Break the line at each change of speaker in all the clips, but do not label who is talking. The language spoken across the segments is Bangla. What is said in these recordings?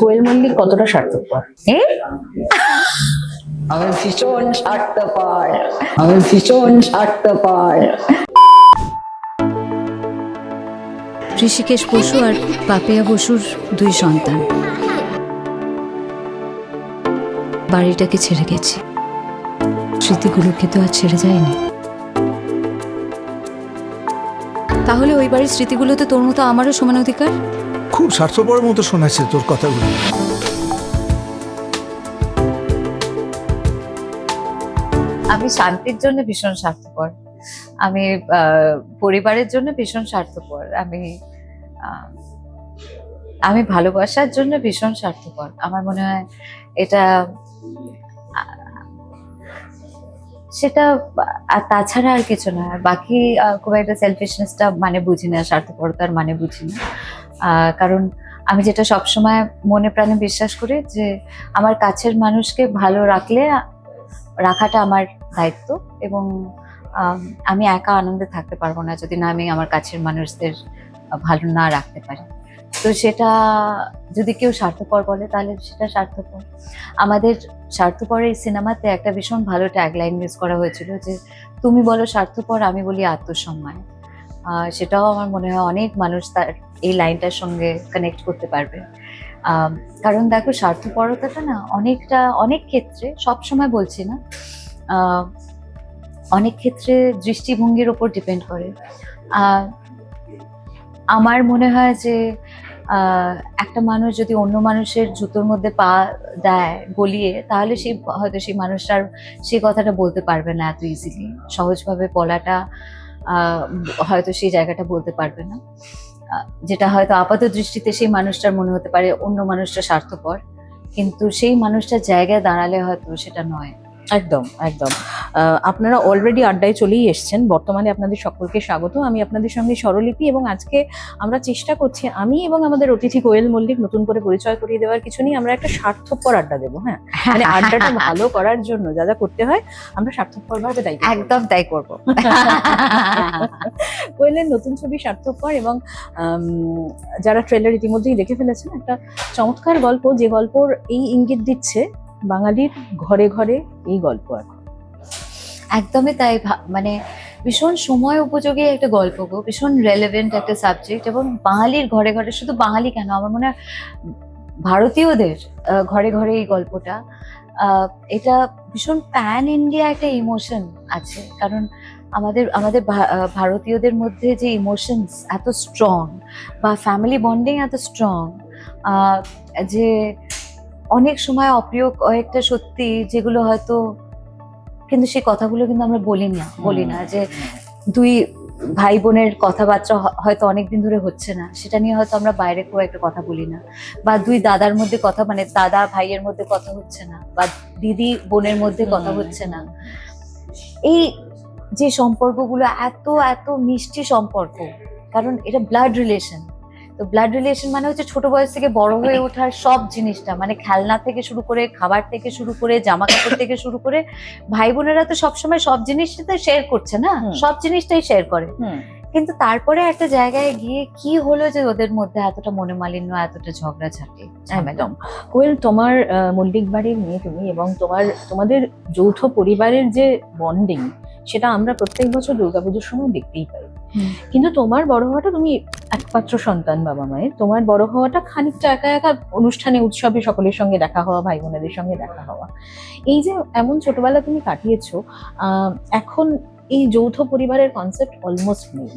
কোয়েল মল্লিক কতটা স্বার্থপর?
আমি ভীষণ স্বার্থপর, আমি ভীষণ স্বার্থপর।
ঋষিকেশ বসু আর পাপিয়া বসুর 2 সন্তান। বাড়িটাকে ছেড়ে গেছি, স্মৃতিগুলোকে তো আর ছেড়ে যায়নি। তাহলে ওই বাড়ির স্মৃতিগুলোতে তোর মতো আমারও সমান অধিকার।
খুব স্বার্থপরের মতো শোনাচ্ছে তোর কথাগুলো।
আমি শান্তির জন্য ভীষণ স্বার্থপর, আমি পরিবারের জন্য ভীষণ স্বার্থপর, আমি ভালোবাসার জন্য ভীষণ স্বার্থপর। আমার মনে হয় এটা সেটা আর তাছাড়া আর কিছু না। বাকি খুব একটা সেলফিশনেসটা মানে বুঝি না, স্বার্থপরতার মানে বুঝি না। কারণ আমি যেটা সবসময় মনে প্রাণে বিশ্বাস করি যে আমার কাছের মানুষকে ভালো রাখাটা আমার দায়িত্ব, এবং আমি একা আনন্দে থাকতে পারবো না যদি না আমি আমার কাছের মানুষদের ভালো না রাখতে পারি। তো সেটা যদি কেউ স্বার্থপর বলে তাহলে সেটা স্বার্থপর। আমাদের স্বার্থপরের এই সিনেমাতে একটা ভীষণ ভালো ট্যাগলাইন ইউজ করা হয়েছিল যে তুমি বলো স্বার্থপর, আমি বলি আত্মসম্মান। সেটাও আমার মনে হয় অনেক মানুষ তার এই লাইনটার সঙ্গে কানেক্ট করতে পারবে। কারণ দেখো, স্বার্থপরতাটা না অনেক ক্ষেত্রে, সবসময় বলছি না, অনেক ক্ষেত্রে দৃষ্টিভঙ্গির ওপর ডিপেন্ড করে। আমার মনে হয় যে একটা মানুষ যদি অন্য মানুষের জুতোর মধ্যে পা দেয় গলিয়ে, তাহলে হয়তো সেই মানুষটার সেই কথাটা বলতে পারবে না এত ইজিলি, সহজভাবে বলাটা হয়তো সেই জায়গাটা বলতে পারবে না, যেটা হয়তো আপাত দৃষ্টিতে সেই মানুষটার মনে হতে পারে অন্য মানুষটা স্বার্থপর, কিন্তু সেই মানুষটার জায়গায় দাঁড়ালে হয়তো সেটা নয়।
একদম একদম। আপনারা অলরেডি আড্ডায় চলেই এসছেন। বর্তমানে আপনাদের সকলকে স্বাগত। আমি আপনাদের সঙ্গে স্বরলিপি, এবং আজকে আমরা চেষ্টা করছি, আমি এবং আমাদের অতিথি কোয়েল মল্লিক, নতুন করে পরিচয় করিয়ে দেওয়ার কিছু নেই, আমরা একটা স্বার্থপর আড্ডা দেবো। হ্যাঁ, মানে আড্ডাটা ভালো করার জন্য যা যা করতে হয় আমরা স্বার্থপর ভাবে তাই করবো।
একদম তাই করবো।
কোয়েলের নতুন ছবি স্বার্থপর, এবং যারা ট্রেলার ইতিমধ্যেই দেখে ফেলেছেন, একটা চমৎকার গল্প, যে গল্পর এই ইঙ্গিত দিচ্ছে বাঙালির ঘরে ঘরে এই গল্প এখন।
একদমই তাই, মানে ভীষণ সময় উপযোগী একটা গল্প গো, ভীষণ রেলেভেন্ট একটা সাবজেক্ট, এবং বাঙালির ঘরে ঘরে, শুধু বাঙালি কেন, আমার মনে হয় ভারতীয়দের ঘরে ঘরে এই গল্পটা। এটা ভীষণ প্যান ইন্ডিয়া একটা ইমোশন আছে, কারণ আমাদের ভারতীয়দের মধ্যে যে ইমোশনস এত স্ট্রং, বা ফ্যামিলি বন্ডিং এত স্ট্রং, যে অনেক সময় অপ্রিয় কয়েকটা সত্যি যেগুলো হয়তো, কিন্তু সেই কথাগুলো কিন্তু আমরা বলি না যে দুই ভাই বোনের কথাবার্তা হয়তো অনেকদিন ধরে হচ্ছে না, সেটা নিয়ে হয়তো আমরা বাইরে খুব একটা কথা বলি না, বা দুই দাদার মধ্যে কথা, মানে দাদা ভাইয়ের মধ্যে কথা হচ্ছে না, বা দিদি বোনের মধ্যে কথা হচ্ছে না। এই যে সম্পর্কগুলো এত এত মিষ্টি সম্পর্ক, কারণ এটা ব্লাড রিলেশন। তো ব্লাড রিলেশন মানে হচ্ছে ছোট বয়স থেকে বড় হয়ে ওঠার সব জিনিসটা, মানে খেলনা থেকে শুরু করে, খাবার থেকে শুরু করে, জামা কাপড় থেকে শুরু করে, ভাই বোনেরা তো সবসময় সব জিনিসটা শেয়ার করছে না, সব জিনিসটাই শেয়ার করে, কিন্তু তারপরে একটা জায়গায় গিয়ে কি হলো যে ওদের মধ্যে এতটা মনোমালিন্য, এতটা ঝগড়াঝাটি।
একদম। কোয়েল, তোমার মল্লিক বাড়ির মেয়ে তুমি, এবং তোমাদের যৌথ পরিবারের যে বন্ডিং, সেটা আমরা প্রত্যেক বছর দুর্গাপুজোর সময় দেখতেই পাই। কিন্তু তোমার বড় হওয়াটা, তুমি একমাত্র সন্তান বাবা মায়ের, তোমার বড় হওয়াটা খানিকটা একা একা অনুষ্ঠানে, উৎসবে সকলের সঙ্গে দেখা হওয়া, ভাই বোনেদের সঙ্গে দেখা হওয়া, এই যে এমন ছোটবেলা তুমি কাটিয়েছো, এখন এই যৌথ পরিবারের কনসেপ্ট অলমোস্ট নেই।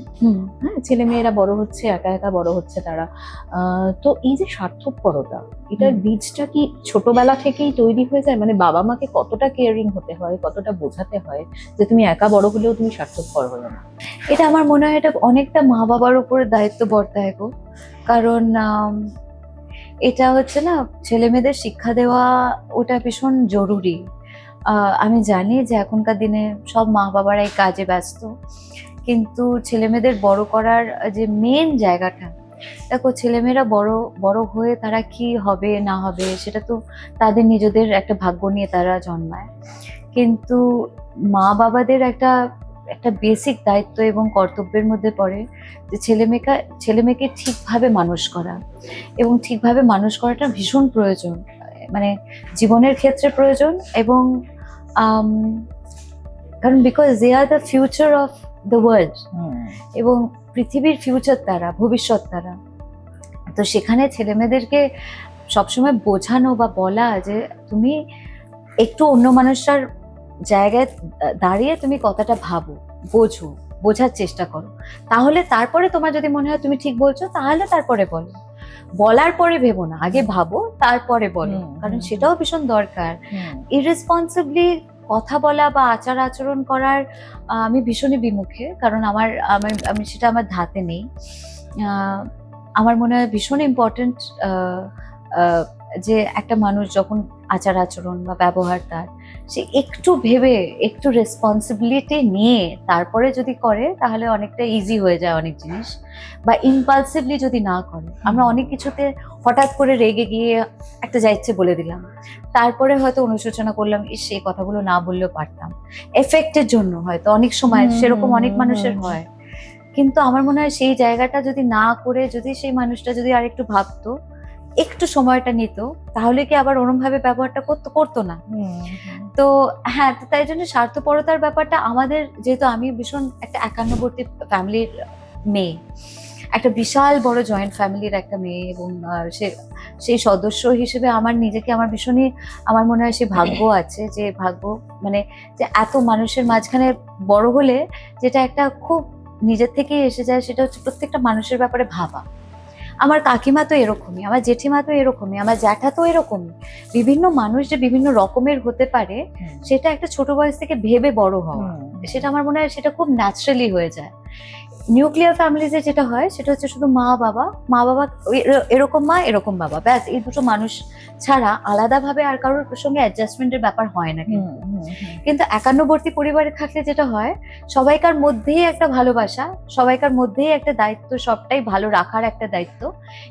হ্যাঁ, ছেলে মেয়েরা বড় হচ্ছে, একা একা বড় হচ্ছে তারা। তো এই যে স্বার্থপরতা, এটার বীজটা কি ছোটবেলা থেকেই তৈরি হয়ে যায়? মানে বাবা মাকে কতটা কেয়ারিং হতে হয়, কতটা বোঝাতে হয় যে তুমি একা বড় হলেও তুমি স্বার্থপর হলো না?
এটা আমার মনে হয় এটা অনেকটা মা বাবার উপরে দায়িত্ব বর্তায় গো, কারণ এটা হচ্ছে না, ছেলে মেয়েদের শিক্ষা দেওয়া ওটা ভীষণ জরুরি। আমি জানি যে এখনকার দিনে সব মা বাবারাই কাজে ব্যস্ত, কিন্তু ছেলেমেয়েদের বড় করার যে মেন জায়গাটা, দেখো ছেলেমেয়েরা বড় হয়ে তারা কি হবে না হবে সেটা তো তাদের নিজেদের একটা ভাগ্য নিয়ে তারা জন্মায়, কিন্তু মা বাবাদের একটা একটা বেসিক দায়িত্ব এবং কর্তব্যের মধ্যে পড়ে যে ছেলেমেয়েকে ঠিকভাবে মানুষ করা, এবং ঠিকভাবে মানুষ করাটা ভীষণ প্রয়োজন, মানে জীবনের ক্ষেত্রে প্রয়োজন। এবং কারণ because they are the future of the world, এবং পৃথিবীর ফিউচার তারা, ভবিষ্যৎ তারা। তো সেখানে ছেলেমেয়েদেরকে সবসময় বোঝানো বা বলা যে তুমি একটু অন্য মানুষটার জায়গায় দাঁড়িয়ে তুমি কথাটা ভাবো, বোঝার চেষ্টা করো, তাহলে তারপরে তোমার যদি মনে হয় তুমি ঠিক বলছো তাহলে তারপরে বলো, বলার পরে ভেবো না, আগে ভাবো তারপরে বলো, কারণ সেটাও ভীষণ দরকার। ইররেসপন্সিবলি কথা বলা বা আচার আচরণ করার আমি ভীষণই বিমুখে, কারণ আমি সেটা আমার ধাতে নেই। আমার মনে হয় ভীষণ ইম্পর্টেন্ট যে একটা মানুষ যখন আচার আচরণ বা ব্যবহার তার, সে একটু ভেবে একটু রেসপন্সিবিলিটি নিয়ে তারপরে যদি করে তাহলে অনেকটা ইজি হয়ে যায় অনেক জিনিস। বা ইম্পালসিভলি যদি না করে, আমরা অনেক কিছুতে হঠাৎ করে রেগে গিয়ে একটা যা ইচ্ছে বলে দিলাম, তারপরে হয়তো অনুশোচনা করলাম, সেই কথাগুলো না বললেও পারতাম, এফেক্টের জন্য হয়তো অনেক সময় সেরকম অনেক মানুষের হয়। কিন্তু আমার মনে হয় সেই জায়গাটা যদি না করে, যদি সেই মানুষটা যদি আর একটু ভাবতো, একটু সময়টা নিত, তাহলে কি আবার ওরম ভাবে ব্যবহারটা করতো না। তো হ্যাঁ, তাই জন্য স্বার্থপরতার ব্যাপারটা আমাদের, যেহেতু আমি ভীষণ একটা একান্নবর্তী ফ্যামিলির মেয়ে, একটা বিশাল বড় জয়েন্ট ফ্যামিলির একটা মেয়ে, এবং সেই সদস্য হিসেবে আমার নিজেকে, আমার ভীষণই, আমার মনে হয় সে ভাগ্য আছে, যে ভাগ্য মানে যে এত মানুষের মাঝখানে বড় হলে যেটা একটা খুব নিজের থেকেই এসে যায়, সেটা হচ্ছে প্রত্যেকটা মানুষের ব্যাপারে ভাবা। আমার কাকিমা তো এরকমই, আমার জেঠিমা তো এরকমই, আমার জ্যাঠা তো এরকমই। বিভিন্ন মানুষ যে বিভিন্ন রকমের হতে পারে, সেটা একটা ছোট বয়স থেকে ভেবে বড় হওয়া, সেটা আমার মনে হয় সেটা খুব ন্যাচারালি হয়ে যায়। নিউক্লিয়ার ফ্যামিলিতে যেটা হয় সেটা হচ্ছে শুধু মা বাবা এরকম মা এরকম বাবা, ব্যাস, এই দুটো মানুষ ছাড়া আলাদাভাবে আর কারোর সঙ্গে অ্যাডজাস্টমেন্টের ব্যাপার হয় না। কিন্তু একান্নবর্তী পরিবারে থাকলে যেটা হয়, সবাইকার মধ্যেই একটা ভালোবাসা, সবাইকার মধ্যেই একটা দায়িত্ব, সবটাই ভালো রাখার একটা দায়িত্ব,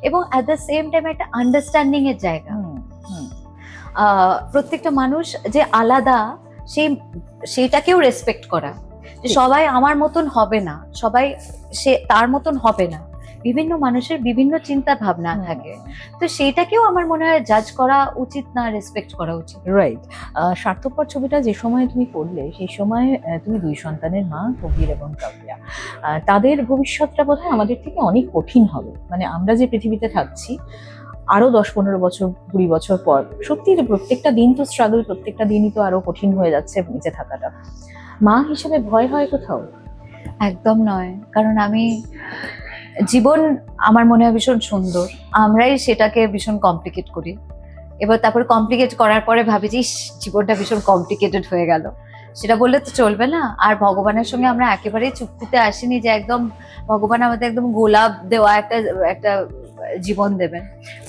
এবং অ্যাট দ্য সেম টাইম একটা আন্ডারস্ট্যান্ডিং এর জায়গা। প্রত্যেকটা মানুষ যে আলাদা, সেইটাকেও রেসপেক্ট করা, যে সবাই আমার মতন হবে না, সবাই সে তার মতন হবে না, বিভিন্ন মানুষের বিভিন্ন চিন্তা ভাবনা থাকে, তো সেইটাকেও আমার মনে হয় জাজ করা উচিত না, রেসপেক্ট করা উচিত।
রাইট। স্বার্থপর ছবিটা যে সময় তুমি করলে, সেই সময় তুমি 2 সন্তানের মা, কবির এবং কাব্যা। তাদের ভবিষ্যৎটা বোধহয় আমাদের থেকে অনেক কঠিন হবে, মানে আমরা যে পৃথিবীতে থাকছি আরো 10-15 বছর 20 বছর পর, সত্যি প্রত্যেকটা দিন তো স্ট্রাগল, প্রত্যেকটা দিনই তো আরো কঠিন হয়ে যাচ্ছে বেঁচে থাকাটা। মা হিসেবে ভয় হয় কোথাও?
একদম নয়, কারণ জীবন আমার মনে হয় ভীষণ সুন্দর, আমরাই সেটাকে ভীষণ কমপ্লিকেট করি। এবার তারপর কমপ্লিকেট করার পরে ভাবি যে জীবনটা ভীষণ কমপ্লিকেটেড হয়ে গেল, সেটা বললে তো চলবে না। আর ভগবানের সঙ্গে আমরা একেবারেই চুক্তিতে আসিনি যে একদম ভগবান আমাদের একদম গোলাপ দেওয়া একটা জীবন দেবেন।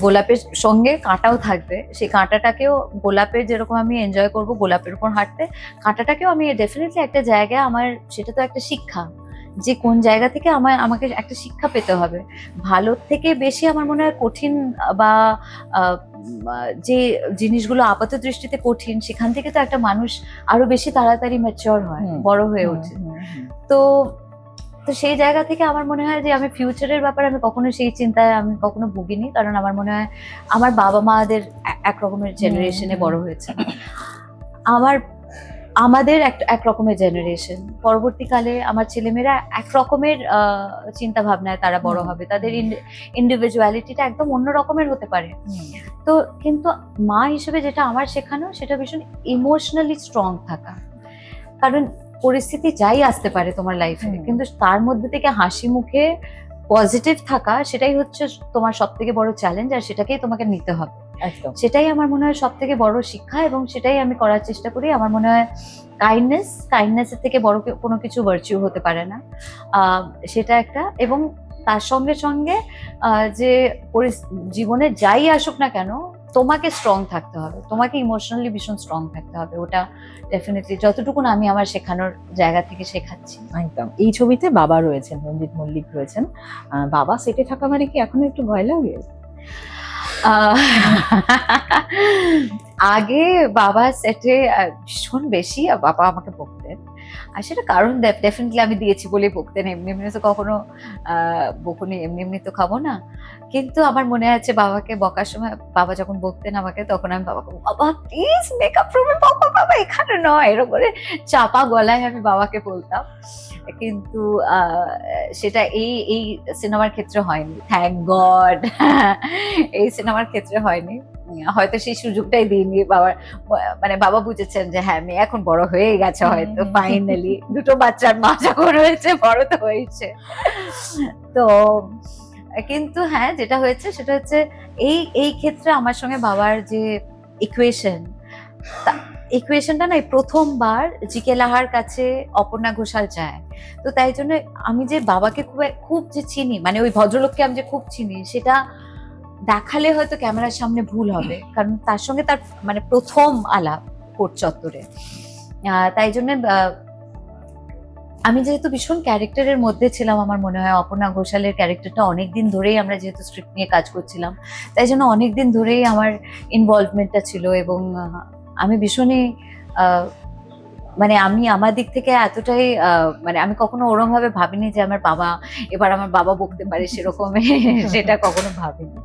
গোলাপের সঙ্গে কাঁটাও থাকবে, সেই কাঁটাটাকেও, গোলাপের যেরকম আমি এনজয় করব গোলাপের উপর হাঁটতে, কাঁটাটাকেও আমি ডেফিনেটলি একটা জায়গায়, আমার সেটা তো একটা শিক্ষা, যে কোন জায়গা থেকে আমাকে একটা শিক্ষা পেতে হবে। ভালোর থেকে বেশি আমার মনে হয় কঠিন, বা যে জিনিসগুলো আপাত দৃষ্টিতে কঠিন, সেখান থেকে তো একটা মানুষ আরো বেশি তাড়াতাড়ি ম্যাচিওর হয়, বড় হয়ে ওঠে। তো সেই জায়গা থেকে আমার মনে হয় যে আমি ফিউচারের ব্যাপারে আমি কখনো সেই চিন্তায় আমি কখনো ভুগিনি, কারণ আমার মনে হয় আমার বাবা মাদের এক রকমের জেনারেশনে বড় হয়েছে, আমাদের এক রকমের জেনারেশন, পরবর্তীকালে আমার ছেলেমেয়েরা এক রকমের চিন্তা ভাবনায় তারা বড় হবে, তাদের ইন্ডিভিজুয়ালিটিটা একদম অন্য রকমের হতে পারে। তো কিন্তু মা হিসেবে যেটা আমার শেখানো, সেটা ভীষণ ইমোশনালি স্ট্রং থাকা, কারণ পরিস্থিতি যাই আসতে পারে তোমার লাইফে, কিন্তু তার মধ্যে থেকে হাসি মুখে পজিটিভ থাকা, সেটাই হচ্ছে তোমার সব থেকে বড় চ্যালেঞ্জ, আর সেটাকেই তোমাকে নিতে হবে। সেটাই আমার মনে হয় সব থেকে বড় শিক্ষা, এবং সেটাই আমি করার চেষ্টা করি। আমার মনে হয় কাইন্ডনেসের থেকে বড় কোনো কিছু ভার্চিউ হতে পারে না, সেটা একটা। এবং তার সঙ্গে সঙ্গে যে জীবনে যাই আসুক না কেন, তোমাকে স্ট্রং থাকতে হবে, তোমাকে ইমোশনালি ভীষণ স্ট্রং থাকতে হবে, ওটা ডেফিনেটলি যতটুকু আমি আমার শেখানোর জায়গা থেকে শেখাচ্ছি।
একদম। এই ছবিতে বাবা রয়েছেন, রঞ্জিত মল্লিক রয়েছেন, বাবা সেটে থাকা মানে কি এখনো একটু ভয় লাগে?
আগে বাবা সেটে ভীষণ বেশি বাবা আমাকে বকতেন, আর সেটা কারণ ডেফিনেটলি আমি দিয়েছি বলেই বকতেন, এমনি এমনি তো কখনো বকুনি, এমনি এমনি তো খাবো না। কিন্তু আমার মনে আছে বাবাকে বকার সময়, বাবা যখন বকতেন আমাকে, তখন আমি বাবাকে, বাবা প্লিজ মেকআপ রুমে বকো, বাবা এখানে নয়, এরকম করে চাপা গলায় আমি বাবাকে বলতাম। কিন্তু সেটা এই এই সিনেমার ক্ষেত্রে হয়নি, থ্যাংক গড। এই সিনেমার ক্ষেত্রে হয়নি, হয়তো সেই সুযোগটাই দিইনি বাবার, মানে বাবা বুঝেছেন যে হ্যাঁ মেয়ে এখন বড় হয়ে গেছে, হয়তো ফাইনালি দুটো বাচ্চার মা যখন হয়েছে, বড় তো হয়েছে। তো কিন্তু হ্যাঁ যেটা হয়েছে সেটা হচ্ছে এই এই ক্ষেত্রে আমার সঙ্গে বাবার যে ইকুয়েশনটা না, এই প্রথমবার জিকে লাহার কাছে অপর্ণা ঘোষাল যায়। তো তাই জন্য আমি যে বাবাকে খুব যে চিনি, মানে ওই ভদ্রলোককে আমি যে খুব চিনি, সেটা দেখালে হয়তো ক্যামেরার সামনে ভুল হবে, কারণ তার সঙ্গে তার মানে প্রথম আলাপ কোর্ট চত্বরে। তাই জন্য আমি যেহেতু ভীষণ ক্যারেক্টারের মধ্যে ছিলাম, আমার মনে হয় অপর্ণা ঘোষালের ক্যারেক্টারটা অনেকদিন ধরেই, আমরা যেহেতু স্ক্রিপ্ট নিয়ে কাজ করছিলাম, তাই জন্য অনেকদিন ধরেই আমার ইনভলভমেন্টটা ছিল। এবং আমি ভীষণই মানে আমি আমার দিক থেকে এতটাই মানে আমি কখনো ওরম ভাবে ভাবিনি যে আমার বাবা বকতে পারে, সেরকম সেটা কখনো ভাবিনি।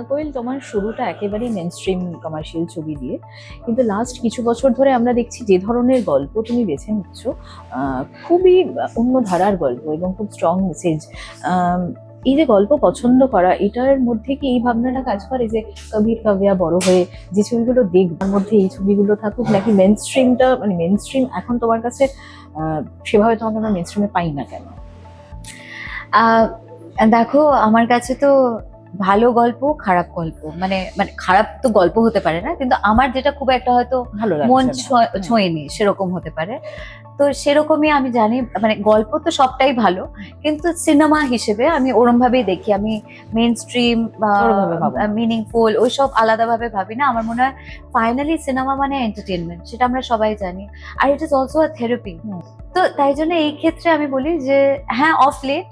কোয়েল, তোমার শুরুটা একেবারেই মেইনস্ট্রিম কমার্শিয়াল ছবি দিয়ে, কিন্তু লাস্ট কিছু বছর ধরে আমরা দেখছি যে ধরনের গল্প তুমি বেছে নিচ্ছ, খুবই অন্য ধারার গল্প এবং খুব স্ট্রং মেসেজ। এই যে গল্প পছন্দ করা, এটার মধ্যে কি এই ভাবনাটা কাজ করে যে কবির কাভিয়া বড় হয়ে যে ছবিগুলো দেখবার মধ্যে এই ছবিগুলো থাকুক, নাকি মেইনস্ট্রিমটা, মানে মেইনস্ট্রিম এখন তোমার কাছে সেভাবে তোমাকে আমরা মেইনস্ট্রিমে পাই না কেন?
দেখো আমার কাছে তো ভালো গল্প, খারাপ গল্প, মানে মানে খারাপ তো গল্প হতে পারে না, কিন্তু আমার যেটা খুব একটা হয়তো
ভালো
মন
লাগছে
ছোঁয়নি সেরকম হতে পারে। তো সেরকমই আমি জানি, মানে গল্প তো সবটাই ভালো, কিন্তু সিনেমা হিসেবে আমি ওরম ভাবেই দেখি। আমি মেইন স্ট্রিম বা
ওরমভাবে ভাবো না।
মিনিংফুল ওইসব আলাদাভাবে ভাবি না। আমার মনে হয় ফাইনালি সিনেমা মানে এন্টারটেনমেন্ট, সেটা আমরা সবাই জানি, আর it is also a therapy. তো তাই জন্য এই ক্ষেত্রে আমি বলি যে হ্যাঁ, অফ লেট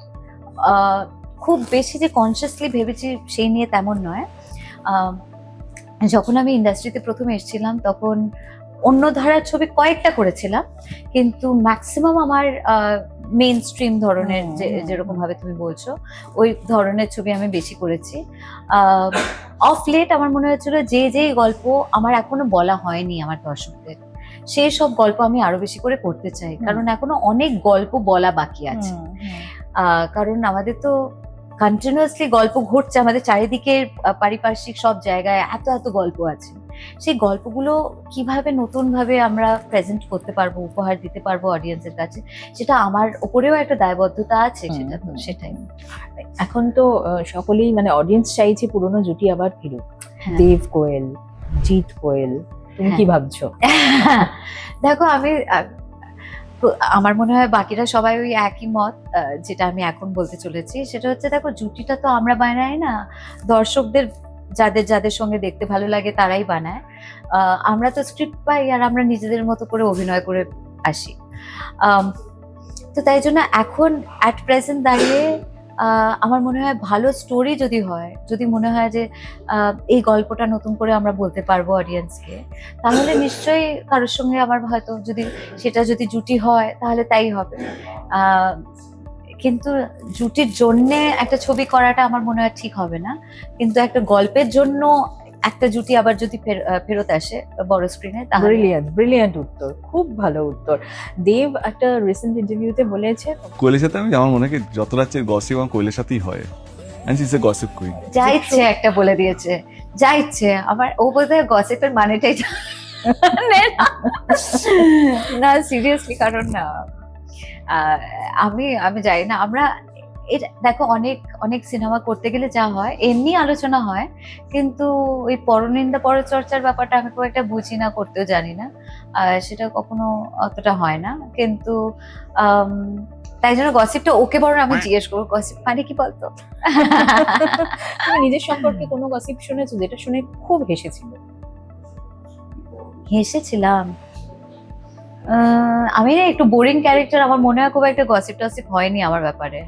খুব বেশি যে কনসিয়াসলি ভেবেছি সেই নিয়ে তেমন নয়। যখন আমি ইন্ডাস্ট্রিতে প্রথমে এসেছিলাম তখন অন্য ধারার ছবি কয়েকটা করেছিলাম, কিন্তু ম্যাক্সিমাম আমার মেইন স্ট্রিম ধরনের, যেরকম ভাবে তুমি বলছো ওই ধরনের ছবি আমি বেশি করেছি। অফ লেট আমার মনে হয়েছিল যে গল্প আমার এখনো বলা হয়নি আমার দর্শকদের, সেই সব গল্প আমি আরো বেশি করে করতে চাই, কারণ এখনো অনেক গল্প বলা বাকি আছে। কারণ আমাদের তো কন্টিনিউয়াসলি গল্প ঘটছে আমাদের চারিদিকে, পারিপার্শ্বিক সব জায়গায় এত এত গল্প আছে। সেই গল্পগুলো কিভাবে নতুন ভাবে আমরা প্রেজেন্ট করতে পারবো, উপহার দিতে পারবো অডিয়েন্সের কাছে, সেটা আমার উপরেও একটা দায়বদ্ধতা আছে। সেটা তো সেটাই।
এখন তো সকলেই, মানে অডিয়েন্স চাইছে পুরোনো জুটি আবার ফিরুক, দেব কোয়েল, জিৎ কোয়েল, তুমি কি ভাবছো?
দেখো আমার মনে হয় বাকিরা সবাই ওই একই মত, যেটা আমি এখন বলতে চলেছি সেটা হচ্ছে, দেখো জুটিটা তো আমরা বানাই না, দর্শকদের যাদের যাদের সঙ্গে দেখতে ভালো লাগে তারাই বানায়। আমরা তো স্ক্রিপ্ট পাই আর আমরা নিজেদের মতো করে অভিনয় করে আসি। তো তাই জন্য এখন অ্যাট প্রেজেন্ট দাঁড়িয়ে আমার মনে হয় ভালো স্টোরি যদি হয়, যদি মনে হয় যে এই গল্পটা নতুন করে আমরা বলতে পারবো অডিয়েন্সকে, তাহলে নিশ্চয়ই কারোর সঙ্গে আমার হয়তো যদি জুটি হয় তাহলে তাই হবে। কিন্তু জুটির জন্যে একটা ছবি করাটা আমার মনে হয় ঠিক হবে না, কিন্তু একটা গল্পের জন্য একটা জুটি আবার যদি ফেরত আসে বড় স্ক্রিনে, তাহলে
ব্রিলিয়ান্ট উত্তর, খুব ভালো উত্তর। দেব একটা রিসেন্ট ইন্টারভিউতে বলেছে,
কোয়েলের সাথে আমার মনে হয় যত রাজ্যের গসিপ আমার কোয়েলের সাথেই হয়, and she is a gossip queen.
যা ইচ্ছে একটা বলে দিয়েছে, যা ইচ্ছে। আমার ও বোধহয় গসিপের মানেটাই না, সিরিয়াসলি। কারণ আমি জানি না, আমরা এটা দেখো অনেক অনেক সিনেমা করতে গেলে যা হয় এমনি আলোচনা হয়, কিন্তু ওই পরনিন্দা পরচর্চার ব্যাপারটা আমি খুব একটা বুঝি না, করতেও জানি না, সেটা কখনো অতটা হয় না। কিন্তু তাই জন্য গসিপটা ওকে বরং আমি জিজ্ঞেস করবো, গসিপ মানে কি বলতো?
তুমি নিজের সম্পর্কে কোনো গসিপ শুনেছো যেটা শুনে খুব
হেসেছিলাম? আমি না একটু বোরিং ক্যারেক্টার, আমার মনে হয় খুব একটা গসিপ টসিপ হয়নি আমার ব্যাপারে।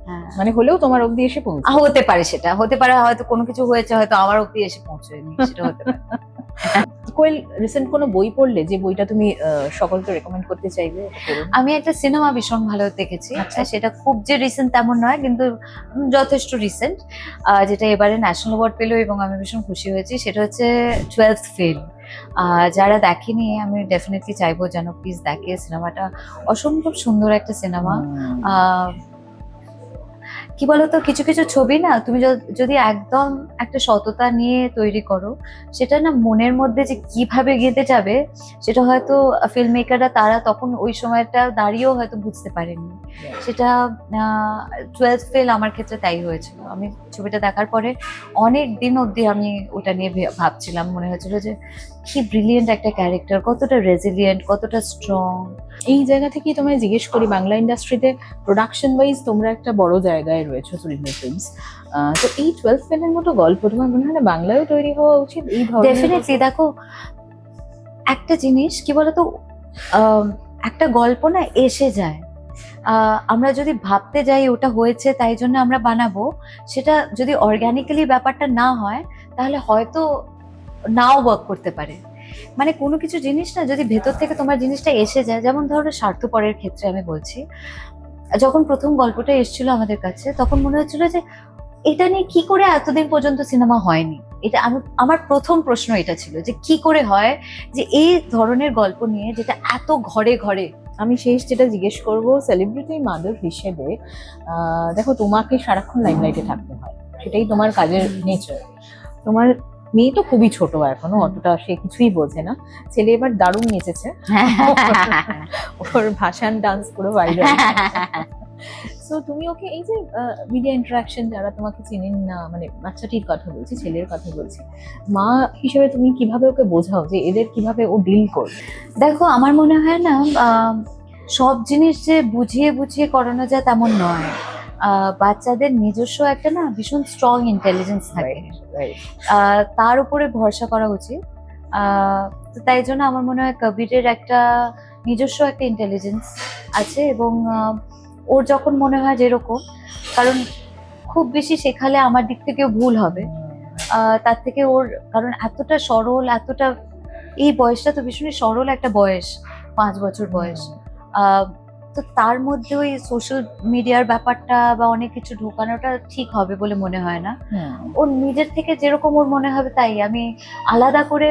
হ্যাঁ,
মানে হলেও তোমার অবধি এসে পৌঁছে?
হতে পারে, সেটা হতে পারে, হয়তো কোনো কিছু হয়েছে, হয়তো আমার অবধি এসে পৌঁছয়নি, সেটা হতে পারে।
কোয়েল, রিসেন্ট কোনো বই পড়লে যে বইটা তুমি সকলকে রেকমেন্ড করতে চাইবে?
আমি একটা সিনেমা ভীষণ ভালো দেখেছি,
আচ্ছা।
সেটা খুব যে রিসেন্ট তেমন নয়, কিন্তু যথেষ্ট রিসেন্ট, যেটা এবারে ন্যাশনাল অ্যাওয়ার্ড পেলো এবং আমি ভীষণ খুশি হয়েছি। সেটা হচ্ছে 12th ফেল। যারা দেখেনি আমি ডেফিনেটলি চাইবো যেন প্লিজ দেখে। সিনেমাটা অসম্ভব সুন্দর একটা সিনেমা। কি বলতো, কিছু কিছু ছবি না তুমি যদি একদম একটা সততা নিয়ে তৈরি করো, সেটা না মনের মধ্যে যে কিভাবে গেঁথে যাবে সেটা হয়তো ফিল্ম মেকাররা তারা তখন ওই সময়টা দাঁড়িয়েও হয়তো বুঝতে পারেনি। সেটা 12th ফেল আমার ক্ষেত্রে তাই হয়েছিল। আমি ছবিটা দেখার পরে অনেক দিন অবধি আমি ওটা নিয়ে ভাবছিলাম, মনে হয়েছিল যে কি ব্রিলিয়েন্ট একটা ক্যারেক্টার, কতটা রেজিলিয়েন্ট, কতটা স্ট্রং।
এই জায়গা থেকেই তোমায় জিজ্ঞেস করি, বাংলা ইন্ডাস্ট্রিতে প্রোডাকশন ওয়াইজ তোমরা একটা বড় জায়গায় রয়েছো, সুরিন্দর ফিল্মস। তো এই 12th ফেলের মতো গল্প তোমার মনে হয় না বাংলায়ও তৈরি হওয়া উচিত? এই ধরনের
ডেফিনেটলি। দেখো, একটা জিনিস কি বলতো, একটা গল্প না এসে যায়, আমরা যদি ভাবতে যাই ওটা হয়েছে তাই জন্য আমরা বানাবো, সেটা যদি অর্গ্যানিক্যালি ব্যাপারটা না হয় তাহলে হয়তো নাও ওয়ার্ক করতে পারে। মানে কোনো কিছু জিনিস না যদি ভেতর থেকে তোমার জিনিসটা এসে যায়, যেমন ধরো স্বার্থপরের ক্ষেত্রে আমি বলছি, যখন প্রথম গল্পটা এসেছিল আমাদের কাছে তখন মনে হচ্ছিল যে এটা নিয়ে কি করে এতদিন পর্যন্ত সিনেমা হয়নি। এটা আমার প্রথম প্রশ্ন এটা ছিল যে কি করে হয় যে এই ধরনের গল্প নিয়ে, যেটা এত ঘরে ঘরে।
আমি শেষ যেটা জিজ্ঞেস করব, সেলিব্রিটি মাদার হিসেবে দেখো তোমাকে সারাক্ষণ লাইমলাইটে থাকতে হয়, সেটাই তোমার কাজের নেচার। তোমার মেয়ে তো খুবই ছোট এখনো, অতটা সে কিছুই বোঝে না। ছেলে এবার দারুণ নেচেছে, ওর ভাষান ডান্স পুরো ভাইরাল। তো তুমি ওকে এই যে মিডিয়া ইন্টারাকশন, যারা তোমাকে চেনেন না, মানে বাচ্চাটির কথা বলছি, ছেলের কথা বলছি, মা হিসেবে তুমি কিভাবে ওকে বোঝাও যে এদের কিভাবে ও ডিল করবে?
দেখো, আমার মনে হয় না সব জিনিস যে বুঝিয়ে বুঝিয়ে করানো যায় তেমন নয়। বাচ্চাদের নিজস্ব একটা না ভীষণ স্ট্রং ইন্টেলিজেন্স থাকে, তার উপরে ভরসা করা উচিত। তো তাই জন্য আমার মনে হয় কবিরের একটা নিজস্ব একটা ইন্টেলিজেন্স আছে, এবং ওর যখন মনে হয় যেরকম, কারণ খুব বেশি শেখালে আমার দিক থেকেও ভুল হবে, তার থেকে ওর, কারণ এতটা সরল, এতটা, এই বয়সটা তো ভীষণই সরল একটা বয়স, 5 বছর বয়স। তো তার মধ্যে ওই সোশ্যাল মিডিয়ার ব্যাপারটা বা অনেক কিছু ঢোকানোটা ঠিক হবে বলে মনে হয় না। ওর নিজের থেকে যেরকম ওর মনে হবে তাই। আমি আলাদা করে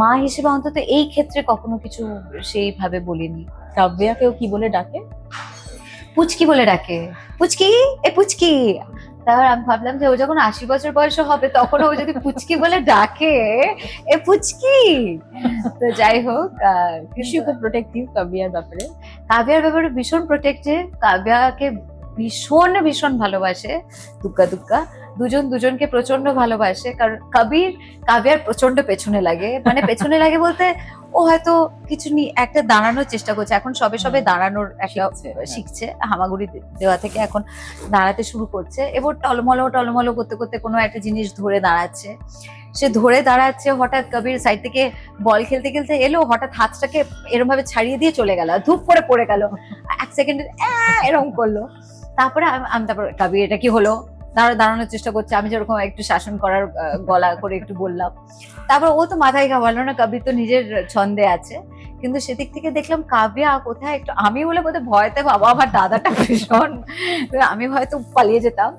মা হিসেবে অন্তত এই ক্ষেত্রে কখনো কিছু সেইভাবে বলিনি।
কাব্যাকেও কি বলে ডাকে?
পুচকি বলে ডাকে, পুচকি, এ পুচকি। তারপর আমি ভাবলাম যে ও যখন 80 বছর বয়স হবে তখন ও যদি পুচকি বলে ডাকে, এ পুচকি। তো যাই হোক,
খুব প্রোটেক্টিভ কাব্যার ব্যাপারে।
কাব্যার ব্যাপারে ভীষণ প্রোটেক্টিভ। কাব্যাকে ভীষণ ভীষণ ভালোবাসে দুগ্গা দুগ্গা, দুজনকে প্রচন্ড ভালোবাসে। কারণ কাব্যার প্রচন্ড পেছনে লাগে, মানে পেছনে লাগে বলতে ও হয়তো কিছু একটা দাঁড়ানোর চেষ্টা করছে, এখন সবে দাঁড়ানোর একটা শিখছে, হামাগুড়ি দেওয়া থেকে এখন দাঁড়াতে শুরু করছে। এবার টলমলো করতে করতে কোনো একটা জিনিস ধরে দাঁড়াচ্ছে, সে ধরে দাঁড়াচ্ছে, হঠাৎ কবির সাইড থেকে বল খেলতে খেলতে এলো, হঠাৎ হাতটাকে এরকম ভাবে ছাড়িয়ে দিয়ে চলে গেল, ধূপ করে পড়ে গেল, 1 সেকেন্ডে এরকম করলো। তারপরে আমি তারপর কবির এটা কি হলো, দাঁড়ানোর চেষ্টা করছে, আমি যেরকম একটু শাসন করার গলা করে একটু বললাম। তারপর ও তো মাথায় ঘামালো না, কবির তো নিজের ছন্দে আছে। কিন্তু সেদিক থেকে দেখলাম কাব্যা কোথায় একটু, আমি বলে বোধহয় ভয়তে, বাবা আমার দাদাটা ভীষণ, আমি হয়তো পালিয়ে যেতাম,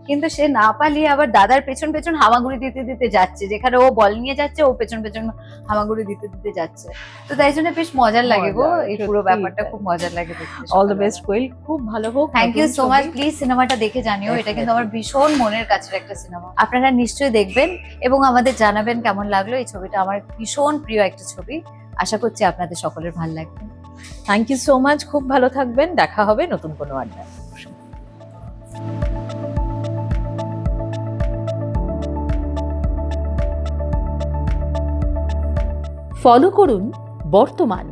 কিন্তু সে না পালিয়ে আবার দাদার পেছন পেছন হামাগুড়ি দিতে দিতে যাচ্ছে, যেখানে ও বল নিয়ে যাচ্ছে ও পেছন পেছন হামাগুড়ি দিতে দিতে যাচ্ছে। তো তাই জন্য বেশ মজার লাগে গো, এই পুরো ব্যাপারটা খুব মজার লাগে দেখতে।
অল দ্য বেস্ট কোয়েল, খুব ভালো হোক।
Thank you so much. Please সিনেমাটা দেখে জানিও, এটা কিন্তু আমার ভীষণ মনের কাছের একটা সিনেমা। আপনারা নিশ্চয়ই দেখবেন এবং আমাদের জানাবেন কেমন লাগলো। এই ছবিটা আমার ভীষণ প্রিয় একটা ছবি, আশা করছি আপনাদের সকলের ভালো লাগবে।
থ্যাংক ইউ সো মাচ, খুব ভালো থাকবেন, দেখা হবে নতুন কোনো আড্ডা।
ফলো করুন বর্তমান।